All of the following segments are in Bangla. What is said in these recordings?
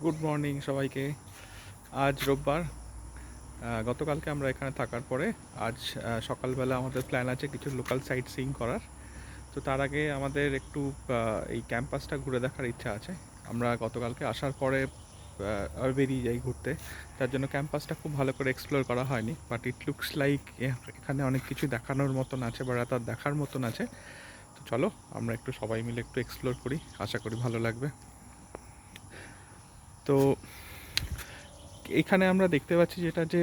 গুড মর্নিং সবাইকে। আজ রোববার। গতকালকে আমরা এখানে থাকার পরে আজ সকালবেলা আমাদের প্ল্যান আছে কিছু লোকাল সাইট সিইং করার। তো তার আগে আমাদের একটু এই ক্যাম্পাসটা ঘুরে দেখার ইচ্ছা আছে। আমরা গতকালকে আসার পরে বেরিয়ে যাই ঘুরতে, যার জন্য ক্যাম্পাসটা খুব ভালো করে এক্সপ্লোর করা হয়নি, বাট ইট লুকস লাইক এখানে অনেক কিছু দেখানোর মতন আছে বা তার দেখার মতন আছে। তো চলো আমরা একটু সবাই মিলে একটু এক্সপ্লোর করি, আশা করি ভালো লাগবে। তো এখানে আমরা দেখতে পাচ্ছি যেটা যে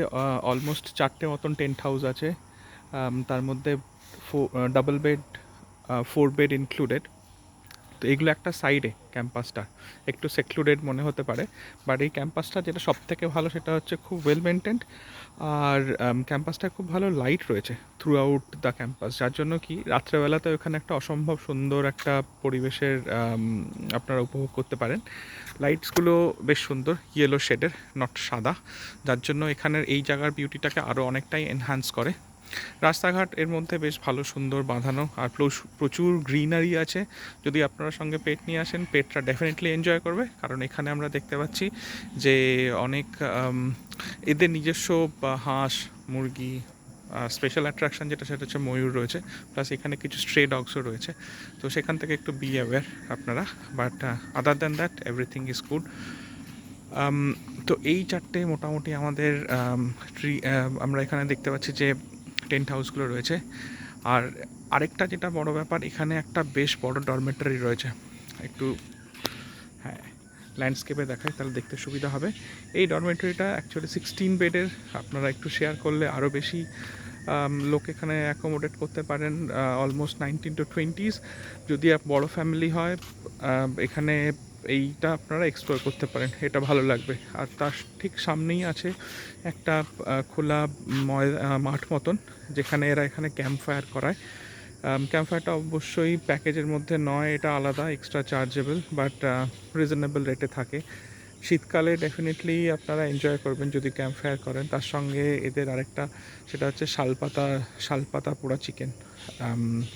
অলমোস্ট 4টে মতন টেন্ট হাউস আছে। তার মধ্যে ডাবল বেড, 4 বেড ইনক্লুডেড। তো এগুলো একটা সাইডে ক্যাম্পাসটা একটু সেক্লুডেড মনে হতে পারে, বাট এই ক্যাম্পাসটা যেটা সব থেকে ভালো সেটা হচ্ছে খুব ওয়েল মেনটেন্ড। আর ক্যাম্পাসটা খুব ভালো লাইট রয়েছে থ্রু আউট দ্য ক্যাম্পাস, যার জন্য কি রাত্রেবেলাতে ওখানে একটা অসম্ভব সুন্দর একটা পরিবেশের আপনারা উপভোগ করতে পারেন। লাইটসগুলো বেশ সুন্দর ইয়েলো শেডের, নট সাদা, যার জন্য এখানের এই জায়গার বিউটিটাকে আরও অনেকটাই এনহ্যান্স করে। রাস্তাঘাট এর মধ্যে বেশ ভালো সুন্দর বাঁধানো, আর প্রচুর গ্রিনারি আছে। যদি আপনারা সঙ্গে পেট নিয়ে আসেন, পেটটা ডেফিনেটলি এনজয় করবে, কারণ এখানে আমরা দেখতে পাচ্ছি যে অনেক এদের নিজস্ব হাঁস, মুরগি, স্পেশাল অ্যাট্রাকশন যেটা সেটা হচ্ছে ময়ূর রয়েছে, প্লাস এখানে কিছু স্ট্রে ডগসও রয়েছে। তো সেখান থেকে একটু বি অ্যাওয়্যার আপনারা, but other than that everything is good. তো এই চারটে মোটামুটি আমাদের আমরা এখানে দেখতে পাচ্ছি যে টেন্ট হাউসগুলো রয়েছে। আর আরেকটা যেটা বড় ব্যাপার, এখানে একটা বেশ বড় ডরমেটরি রয়েছে। একটু, হ্যাঁ, ল্যান্ডস্কেপে দেখায় তাহলে দেখতে সুবিধা হবে। এই ডরমেটরিটা অ্যাকচুয়ালি 16 বেডের। আপনারা একটু শেয়ার করলে আরও বেশি লোক এখানে অ্যাকোমোডেট করতে পারেন, অলমোস্ট 19 to 20s। যদি বড় ফ্যামিলি হয়, এখানে এইটা আপনারা এক্সপ্লোর করতে পারেন, এটা ভালো লাগবে। আর তার ঠিক সামনেই আছে একটা খোলা মাঠ মতন, যেখানে এরা এখানে ক্যাম্প ফায়ার করায়। ক্যাম্প ফায়ারটা অবশ্যই প্যাকেজের মধ্যে নয়, এটা আলাদা এক্সট্রা চার্জেবল, বাট রিজনেবল রেটে থাকে। শীতকালে ডেফিনেটলি আপনারা এনজয় করবেন যদি ক্যাম্প ফায়ার করেন। তার সঙ্গে এদের আরেকটা, সেটা হচ্ছে শালপাতা পোড়া চিকেন।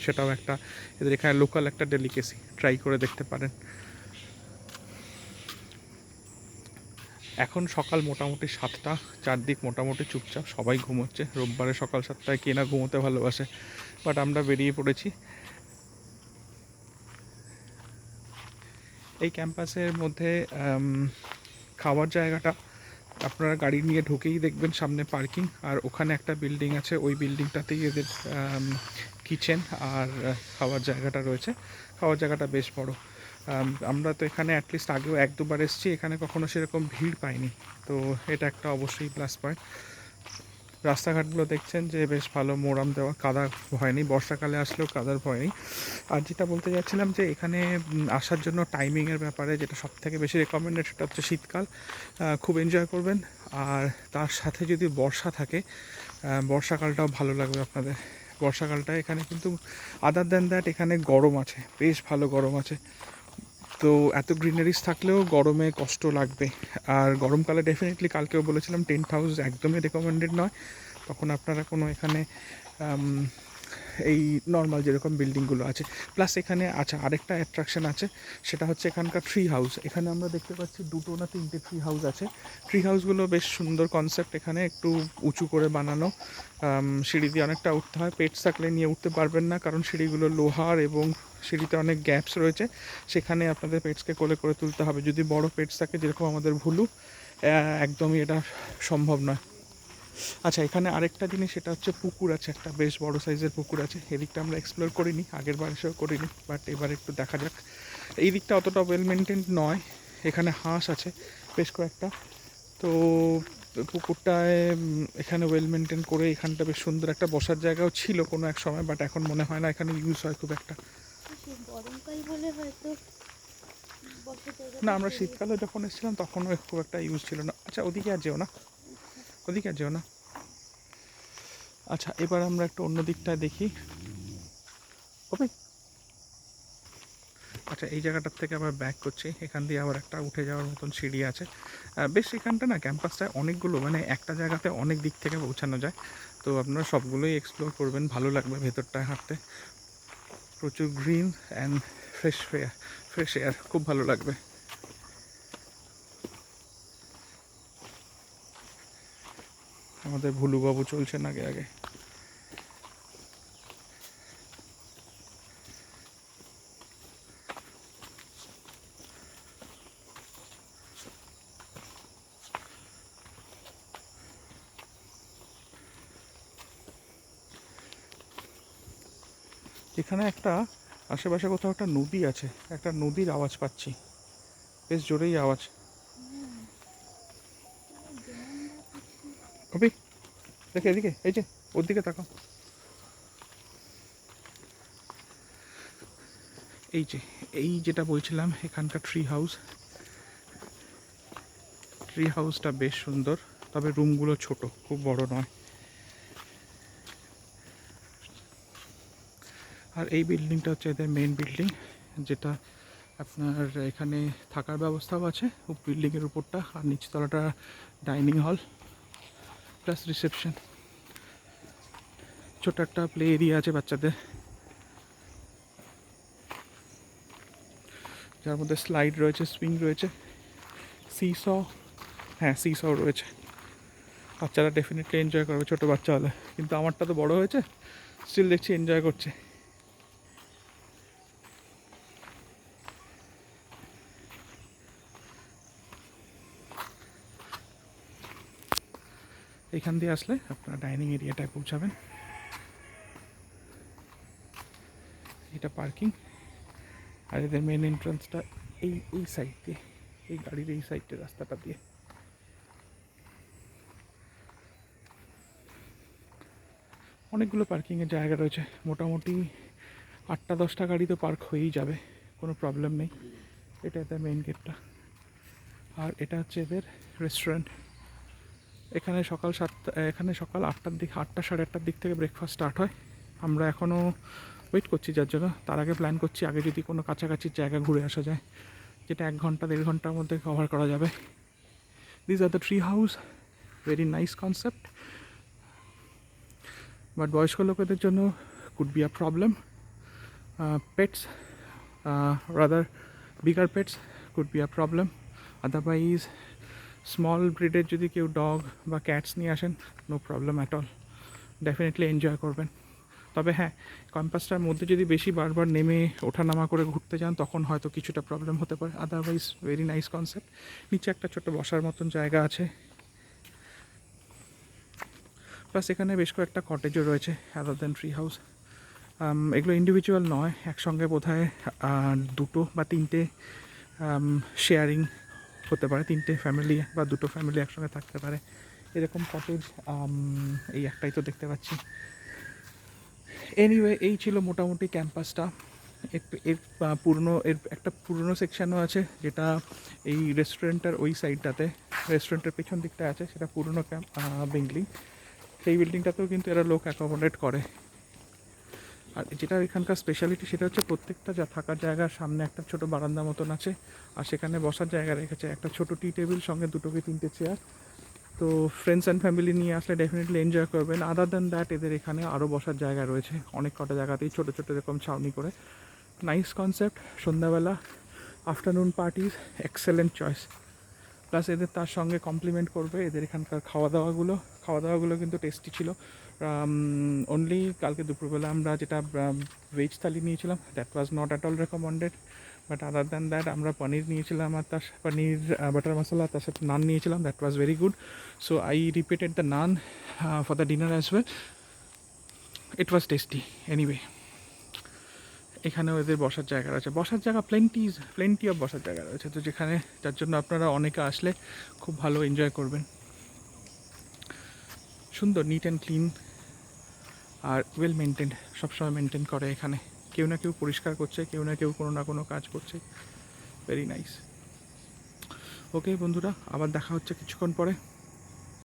সেটাও একটা এদের এখানে লোকাল একটা ডেলিকেসি, ট্রাই করে দেখতে পারেন। এখন সকাল মোটামুটি 7টা, চারদিক মোটামুটি চুপচাপ, সবাই ঘুমোচ্ছে। রোববারে সকাল 7টায় কে না ঘুমোতে ভালোবাসে, বাট আমরা বেরিয়ে পড়েছি। এই ক্যাম্পাসের মধ্যে খাওয়ার জায়গাটা আপনারা গাড়ি নিয়ে ঢুকেই দেখবেন সামনে পার্কিং, আর ওখানে একটা বিল্ডিং আছে, ওই বিল্ডিংটাতেই এদের কিচেন আর খাওয়ার জায়গাটা রয়েছে। খাওয়ার জায়গাটা বেশ বড়। আমরা তো এখানে অ্যাটলিস্ট আগেও 1-2বার এসেছি, এখানে কখনো সেরকম ভিড় পাইনি। তো এটা একটা অবশ্যই প্লাস পয়েন্ট। রাস্তাঘাটগুলো দেখছেন যে বেশ ভালো মোরাম দেওয়া, কাদা ভয় নেই, বর্ষাকালে আসলেও কাদার ভয় নেই। আর যেটা বলতে যাচ্ছিলাম যে এখানে আসার জন্য টাইমিংয়ের ব্যাপারে যেটা সবথেকে বেশি রেকমেন্ডেড সেটা হচ্ছে শীতকাল। খুব এনজয় করবেন। আর তার সাথে যদি বর্ষা থাকে, বর্ষাকালটাও ভালো লাগবে আপনাদের। বর্ষাকালটা এখানে কিন্তু আদার দ্যান দ্যাট এখানে গরম আছে, বেশ ভালো গরম আছে। তো এত গ্রিনারিস থাকলেও গরমে কষ্ট লাগবে। আর গরমকালে ডেফিনেটলি, কালকেও বলেছিলাম, টেন্ট হাউস একদমই রেকমেন্ডেড নয়। তখন আপনারা কোনো এখানে এই নর্মাল যেরকম বিল্ডিংগুলো আছে। প্লাস এখানে আচ্ছা আরেকটা অ্যাট্রাকশন আছে, সেটা হচ্ছে এখানকার ট্রি হাউস। এখানে আমরা দেখতে পাচ্ছি 2টো না 3টে ট্রি হাউস আছে। ট্রি হাউসগুলো বেশ সুন্দর কনসেপ্ট, এখানে একটু উঁচু করে বানানো। সিঁড়ি দিয়ে অনেকটা উঠতে হয়, পেটস থাকলে নিয়ে উঠতে পারবেন না, কারণ সিঁড়িগুলো লোহার এবং সিঁড়িতে অনেক গ্যাপস রয়েছে। সেখানে আপনাদের পেটসকে কোলে করে তুলতে হবে। যদি বড় পেটস থাকে যেরকম আমাদের ভুলু, একদমই এটা সম্ভব নয়। আচ্ছা, এখানে আরেকটা জিনিস, সেটা হচ্ছে পুকুর আছে, একটা বেশ বড় সাইজের পুকুর আছে। এদিকটা আমরা এক্সপ্লোর করিনি, আগের বার এসেও করিনি, বাট এবার একটু দেখা যাক। এই দিকটা অতটা ওয়েল মেনটেন নয়। এখানে হাঁস আছে বেশ কয়েকটা। তো পুকুরটায় এখানে ওয়েল মেনটেন করে, এখানটা বেশ সুন্দর একটা বসার জায়গাও ছিল কোনো এক সময়, বাট এখন মনে হয় না এখানে ইউজ হয় খুব একটা। গরমকাল বলে হয়তো না, আমরা শীতকালে যখন এসেছিলাম তখনও খুব একটা ইউজ ছিল না। আচ্ছা, ওদিকে আর যেও না, ওদিকে আর যেও না। আচ্ছা, এবার আমরা একটা অন্য দিকটায় দেখি। ওকে, আচ্ছা, এই জায়গাটার থেকে আবার ব্যাক করছি। এখান দিয়ে আবার একটা উঠে যাওয়ার মতন সিঁড়ি আছে। বেশ, এখানটা না ক্যাম্পাসটায় অনেকগুলো, মানে একটা জায়গাতে অনেক দিক থেকে পৌঁছানো যায়। তো আপনারা সবগুলোই এক্সপ্লোর করবেন, ভালো লাগবে ভেতরটায় হাঁটতে। প্রচুর গ্রিন অ্যান্ড ফ্রেশ এয়ার, খুব ভালো লাগবে। আমাদের ভুলুবাবু চলছেন আগে আগে। এখানে একটা আশেপাশে কোথাও একটা নদী আছে, একটা নদীর আওয়াজ পাচ্ছি, বেশ জোরেই আওয়াজ। কবি দেখে এদিকে, এই যে ওর দিকে তাকাও। এই যে এই যেটা বলছিলাম এখানকার ট্রি হাউস, ট্রি হাউসটা বেশ সুন্দর, তবে রুমগুলো ছোট, খুব বড় নয়। আর এই বিল্ডিংটা হচ্ছে এদের মেন বিল্ডিং, যেটা আপনার এখানে থাকার ব্যবস্থাও আছে বিল্ডিংয়ের উপরটা, আর নিচতলাটা ডাইনিং হল প্লাস রিসেপশন। ছোট একটা প্লে এরিয়া আছে বাচ্চাদের, যার মধ্যে স্লাইড রয়েছে, সুইং রয়েছে, সিস, হ্যাঁ সিস রয়েছে। বাচ্চারা ডেফিনেটলি এনজয় করবে, ছোটো বাচ্চা হলে। কিন্তু আমারটা তো বড় হয়েছে, স্টিল দেখছি এনজয় করছে। এখান দিয়ে আসলে আপনারা ডাইনিং এরিয়াটায় পৌঁছাবেন। এটা পার্কিং, আর এদের মেন এন্ট্রান্সটা এই এই সাইড দিয়ে, এই গাড়ির এই সাইডের রাস্তাটা দিয়ে। অনেকগুলো পার্কিংয়ের জায়গা রয়েছে, মোটামুটি 8-10টা গাড়ি তো পার্ক হয়েই যাবে, কোনো প্রবলেম নেই। এটা এদের মেইন গেটটা, আর এটা হচ্ছে এদের রেস্টুরেন্ট। এখানে সকাল 7টা, এখানে সকাল 8টার দিক, 8টা সাড়ে 8টার দিক থেকে ব্রেকফাস্ট স্টার্ট হয়। আমরা এখনও ওয়েট করছি, যার জন্য তার আগে প্ল্যান করছি আগে যদি কোনো কাছাকাছি জায়গা ঘুরে আসা যায়, যেটা 1 ঘন্টা 1.5 ঘন্টার মধ্যে কভার করা যাবে। This are the tree house, very nice concept, but বয়স্ক লোকেদের জন্য could be a problem. Pets, rather bigger pets could be a problem. Otherwise small ব্রিডের যদি কেউ ডগ বা ক্যাটস নিয়ে আসেন, no problem at all, definitely enjoy করবেন। তবে হ্যাঁ, ক্যাম্পাসটার মধ্যে যদি বেশি বারবার নেমে ওঠানামা করে ঘুরতে যান, তখন হয়তো কিছুটা প্রবলেম হতে পারে। Otherwise very nice concept. নিচে একটা ছোটো বসার মতন জায়গা আছে, প্লাস এখানে বেশ কয়েকটা কটেজও রয়েছে আদার দেন ট্রি হাউস। এগুলো ইন্ডিভিজুয়াল নয়, একসঙ্গে বোধহয় 2 বা 3টে শেয়ারিং হতে পারে, 3টে ফ্যামিলি বা 2টো ফ্যামিলি একসঙ্গে থাকতে পারে, এরকম কটেজ। এই একটাই তো দেখতে পাচ্ছি। এনিওয়ে, এই ছিল মোটামুটি ক্যাম্পাসটা। এর এর একটা পুরনো সেকশানও আছে, যেটা এই রেস্টুরেন্টের ওই সাইডটাতে, রেস্টুরেন্টের পেছন দিকটা আছে, সেটা পুরনো বিল্ডিং। সেই বিল্ডিংটাতেও কিন্তু এরা লোক অ্যাকোমোডেট করে। আর যেটা এখানকার স্পেশালিটি, সেটা হচ্ছে প্রত্যেকটা যা থাকার জায়গার সামনে একটা ছোটো বারান্দা মতন আছে, আর সেখানে বসার জায়গা রেখেছে, একটা ছোটো টি টেবিল, সঙ্গে 2 কি 3টে চেয়ার। তো ফ্রেন্ডস অ্যান্ড ফ্যামিলি নিয়ে আসলে ডেফিনেটলি এনজয় করবেন। আদার দ্যান দ্যাট, এদের এখানে আরও বসার জায়গা রয়েছে অনেক কটা জায়গাতেই, ছোটো ছোটো এরকম ছাউনি করে। Nice concept. সন্ধ্যাবেলা afternoon parties excellent choice. Plus এদের তার সঙ্গে কমপ্লিমেন্ট করবে এদের এখানকার খাওয়া দাওয়াগুলো কিন্তু টেস্টি ছিল। অনলি কালকে দুপুরবেলা আমরা যেটা ভেজ থালি নিয়েছিলাম, that was not at all recommended, but other than that আমরা পনির নিয়েছিলাম, আর তার পনির বাটার মশলা, তার সাথে নান নিয়েছিলাম, that was very good. So I repeated the naan for the dinner as well, it was tasty. Anyway, এখানেও এদের বসার জায়গা রয়েছে, বসার জায়গা প্লেন্টি অফ বসার জায়গা রয়েছে, তো যেখানে, যার জন্য আপনারা অনেকে আসলে খুব ভালো এনজয় করবেন। সুন্দর, নিট অ্যান্ড ক্লিন, আর ওয়েল মেনটেন্ড, সবসময় মেনটেন করে এখানে। কেউ না কেউ পরিষ্কার করছে, কেউ না কেউ কোনো না কোনো কাজ করছে। Very nice. ওকে বন্ধুরা, আবার দেখা হচ্ছে কিছুক্ষণ পরে।